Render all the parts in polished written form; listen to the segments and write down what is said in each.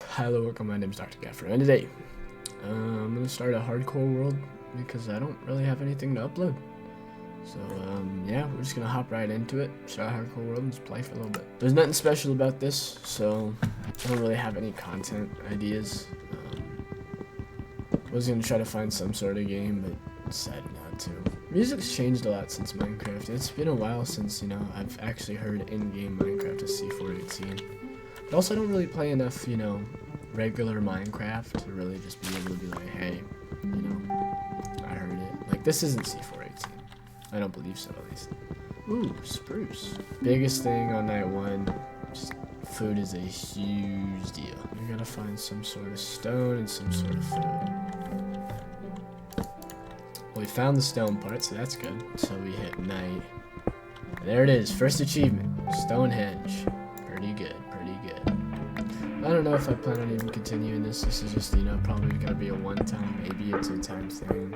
Hello, welcome. My name is Dr. Gaffer, and today I'm gonna start a hardcore world because I don't really have anything to upload. So yeah, we're just gonna hop right into it, start a hardcore world, and just play for a little bit. There's nothing special about this, so I don't really have any content ideas. Was gonna try to find some sort of game, but decided not to. Music's changed a lot since Minecraft. It's been a while since, you know, I've actually heard in-game Minecraft as C418. But also I don't really play enough, you know, regular Minecraft to really just be able to be like, hey, you know, I heard it. Like, this isn't C418. I don't believe so, at least. Ooh, spruce. Biggest thing on night one, just food is a huge deal. You gotta find some sort of stone and some sort of food. Well, we found the stone part, so that's good. So we hit night. And there it is, first achievement, Stonehenge. Pretty good, pretty good. I don't know if I plan on even continuing this. This is just, you know, probably gonna be a one-time, maybe a two-time thing.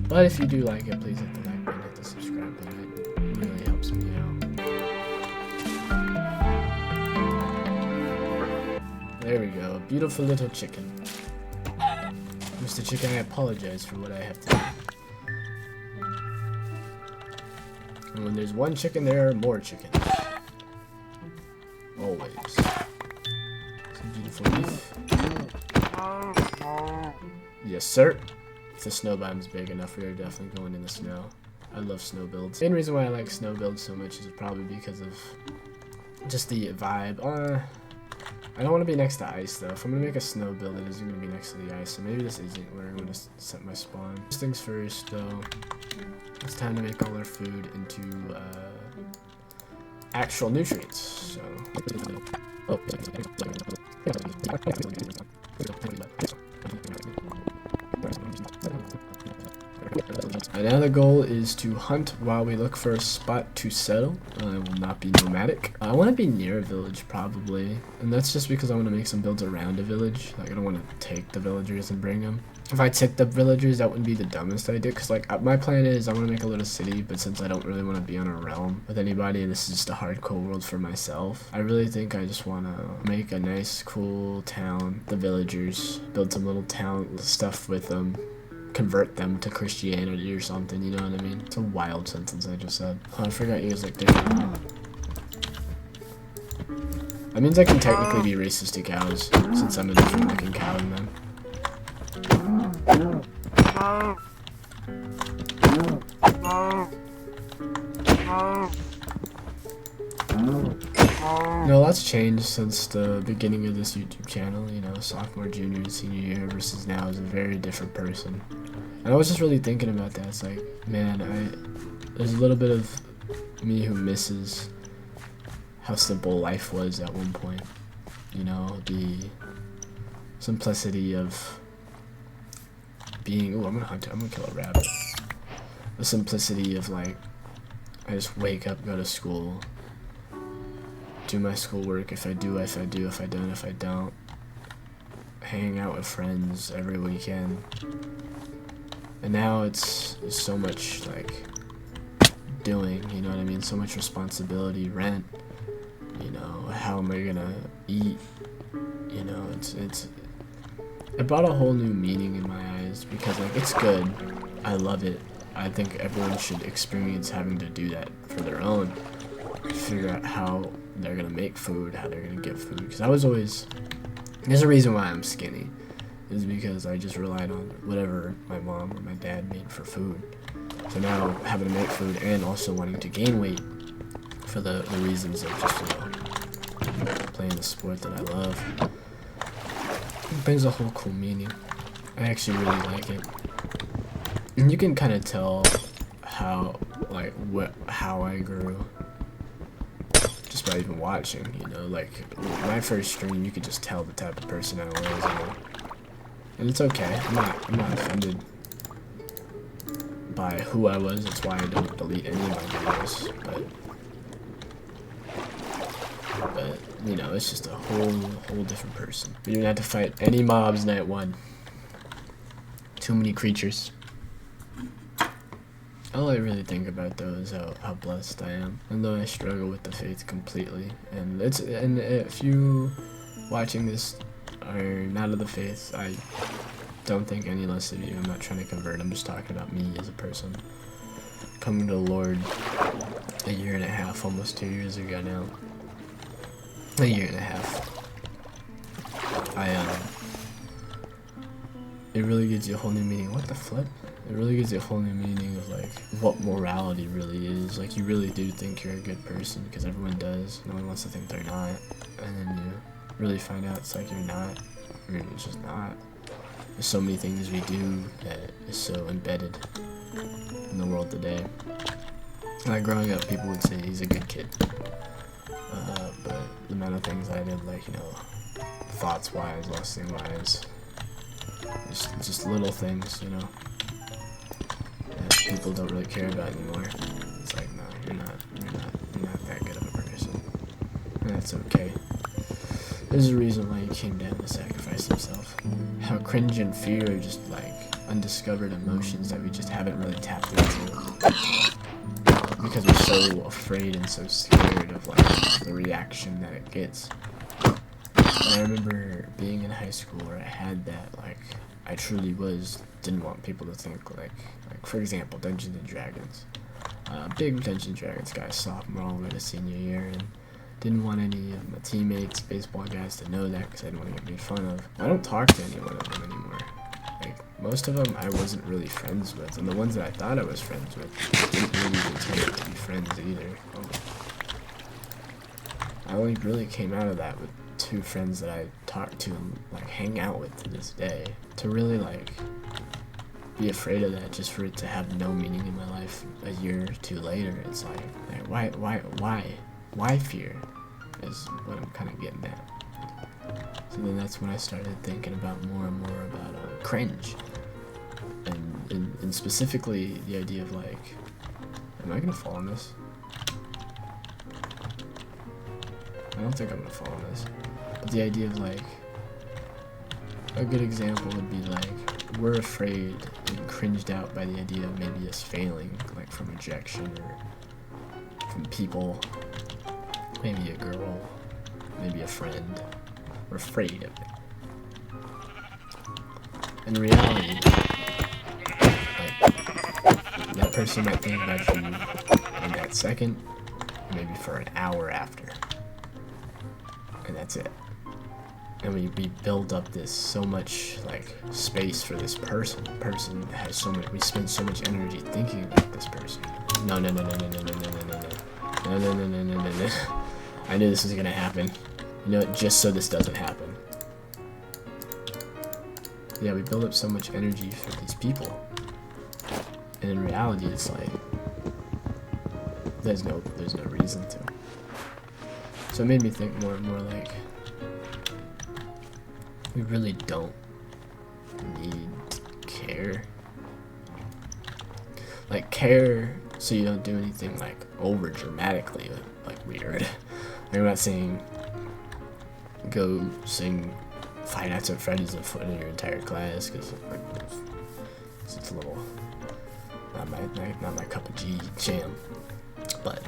But if you do like it, please hit the like button, hit the subscribe button. It really helps me out. There we go, a beautiful little chicken. Mr. Chicken, I apologize for what I have to do. And when there's one chicken, there are more chickens. Always. Some beautiful leaf. Yes, sir. If the snow biome's big enough, we are definitely going in the snow. I love snow builds. The main reason why I like snow builds so much is probably because of just the vibe. I don't want to be next to ice though. If I'm gonna make a snow build, it isn't gonna be next to the ice. So maybe this isn't where I'm gonna set my spawn. First things first, though. It's time to make all our food into actual nutrients. So. And now the goal is to hunt while we look for a spot to settle. I will not be nomadic. I want to be near a village probably, and that's just because I want to make some builds around a village. Like, I don't want to take the villagers and bring them. If I took the villagers, that wouldn't be the dumbest idea, because like my plan is I want to make a little city, but since I don't really want to be on a realm with anybody, and this is just a hardcore world for myself, I really think I just want to make a nice cool town, the villagers, build some little town stuff with them, convert them to Christianity or something, you know what I mean? It's a wild sentence I just said. Oh, I forgot you guys like different. That means I can technically be racist to cows, since I'm a different looking cow than them. No, lots changed since the beginning of this YouTube channel, you know, sophomore, junior, and senior year versus now is a very different person. And I was just really thinking about that. It's like, man, there's a little bit of me who misses how simple life was at one point. You know, the simplicity of being, ooh, I'm gonna kill a rabbit. The simplicity of like, I just wake up, go to school, do my schoolwork. If I do, if I do. If I don't, if I don't. Hang out with friends every weekend. And now it's so much like doing, you know what I mean? So much responsibility, rent, you know, how am I gonna eat? You know, it brought a whole new meaning in my eyes because like it's good. I love it. I think everyone should experience having to do that for their own. Figure out how they're gonna make food, how they're gonna get food. Because I was always, there's a reason why I'm skinny, is because I just relied on whatever my mom or my dad made for food. So now having to make food and also wanting to gain weight for the reasons of just, you know, playing the sport that I love, it brings a whole cool meaning. I actually really like it. And you can kind of tell how I grew just by even watching, you know, like my first stream, you could just tell the type of person I was, you know? And it's okay. I'm not offended. by who I was. That's why I don't delete any of my videos. But you know, it's just a whole different person. We didn't have to fight any mobs night 1. Too many creatures. All I really think about though is how blessed I am, and though I struggle with the faith completely. And if you watching this are not of the faith, I don't think any less of you. I'm not trying to convert. I'm just talking about me as a person coming to the Lord a year and a half, almost 2 years ago now. A year and a half. It really gives you a whole new meaning. What the flip? It really gives you a whole new meaning of like what morality really is. Like you really do think you're a good person because everyone does. No one wants to think they're not, and then you really find out it's like you're not. I mean, it's just not. There's so many things we do that is so embedded in the world today. Like growing up, people would say he's a good kid, but the amount of things I did, like, you know, thoughts-wise, lusting-wise, just little things, you know, that people don't really care about anymore. It's like, no, you're not that good of a person, and that's okay. There's a reason why he came down to sacrifice himself. How cringe and fear are just like undiscovered emotions that we just haven't really tapped into. Because we're so afraid and so scared of like the reaction that it gets. And I remember being in high school where I had that, like, I truly didn't want people to think like for example, Dungeons and Dragons. Big Dungeons and Dragons guy, sophomore all the way to senior year, and didn't want any of my teammates, baseball guys, to know that because I didn't want to get made fun of. I don't talk to any one of them anymore. Like, most of them I wasn't really friends with, and the ones that I thought I was friends with didn't really even turn out to be friends either. I only really came out of that with 2 friends that I talk to and like hang out with to this day. To really like be afraid of that just for it to have no meaning in my life a year or 2 later, it's like why fear is what I'm kind of getting at. So then that's when I started thinking about more and more about cringe, and specifically the idea of like, am I gonna fall on this? I don't think I'm gonna fall on this. But the idea of like, a good example would be like, we're afraid and cringed out by the idea of maybe us failing, like from rejection or from people, maybe a girl, maybe a friend. We're afraid of it. In reality, like, that person might think about you in that second, maybe for an hour after, and that's it. And we build up this so much like space for this person has so much, we spend so much energy thinking about this person. No. I knew this was gonna happen. You know, just so this doesn't happen. Yeah, we build up so much energy for these people, and in reality, it's like there's no reason to. So it made me think more and more like, we really don't need care. Like, care so you don't do anything like over dramatically, like weird. I'm not saying go sing Five Nights at Freddy's in front of your entire class, because like, it's a little not my cup of jam. But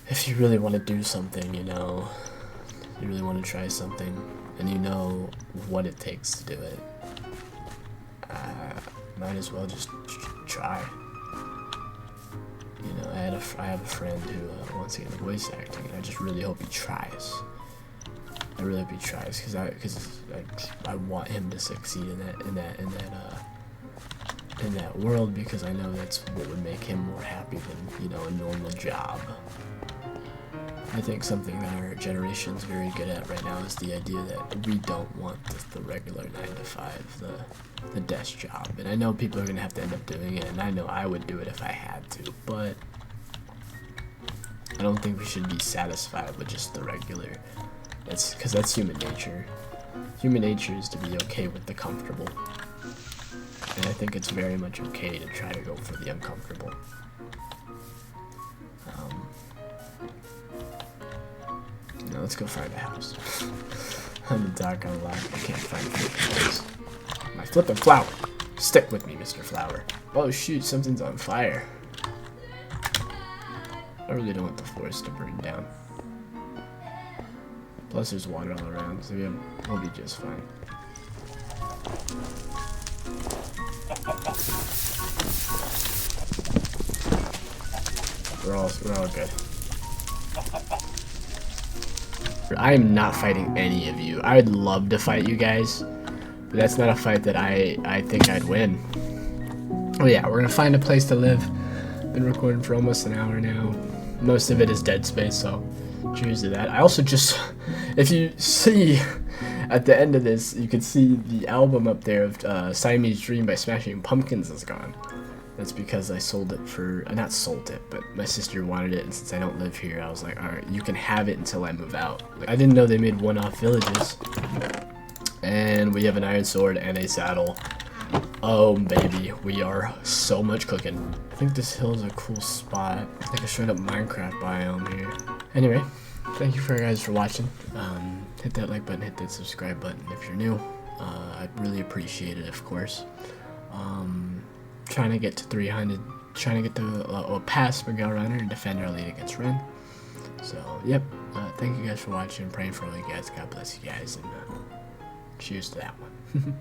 if you really want to do something, you know, you really want to try something, and you know what it takes to do it, might as well just try. You know, I have a friend who wants to get into voice acting, and I just really hope he tries. I really hope he tries, because I want him to succeed in that world, because I know that's what would make him more happy than, you know, a normal job. I think something that our generation's very good at right now is the idea that we don't want the regular 9-to-5, the desk job. And I know people are gonna have to end up doing it, and I know I would do it if I had to, but I don't think we should be satisfied with just the regular. Because that's human nature. Human nature is to be okay with the comfortable. And I think it's very much okay to try to go for the uncomfortable. Now let's go find a house. I'm the dark on lock. I can't find flowers. My flippin' flower. Stick with me, Mr. Flower. Oh shoot, something's on fire. I really don't want the forest to burn down. Plus there's water all around, so we'll be just fine. We're all good. I am not fighting any of you. I would love to fight you guys, but that's not a fight that I think I'd win. Oh yeah, we're gonna find a place to live. Been recording for almost an hour now. Most of it is dead space, so cheers to that. I also just, if you see at the end of this, you can see the album up there of Siamese Dream by Smashing Pumpkins is gone. That's because I sold it for, not sold it, but my sister wanted it, and since I don't live here, I was like, alright, you can have it until I move out. Like, I didn't know they made one-off villages. And we have an iron sword and a saddle. Oh, baby, we are so much cooking. I think this hill is a cool spot. Like a straight up Minecraft biome here. Anyway, thank you guys for watching. Hit that like button, hit that subscribe button if you're new. I'd really appreciate it, of course. Trying to get to 300, trying to get to past Miguel Runner and defend our lead against Ren. So, yep, thank you guys for watching, praying for all you guys, God bless you guys, and cheers to that one.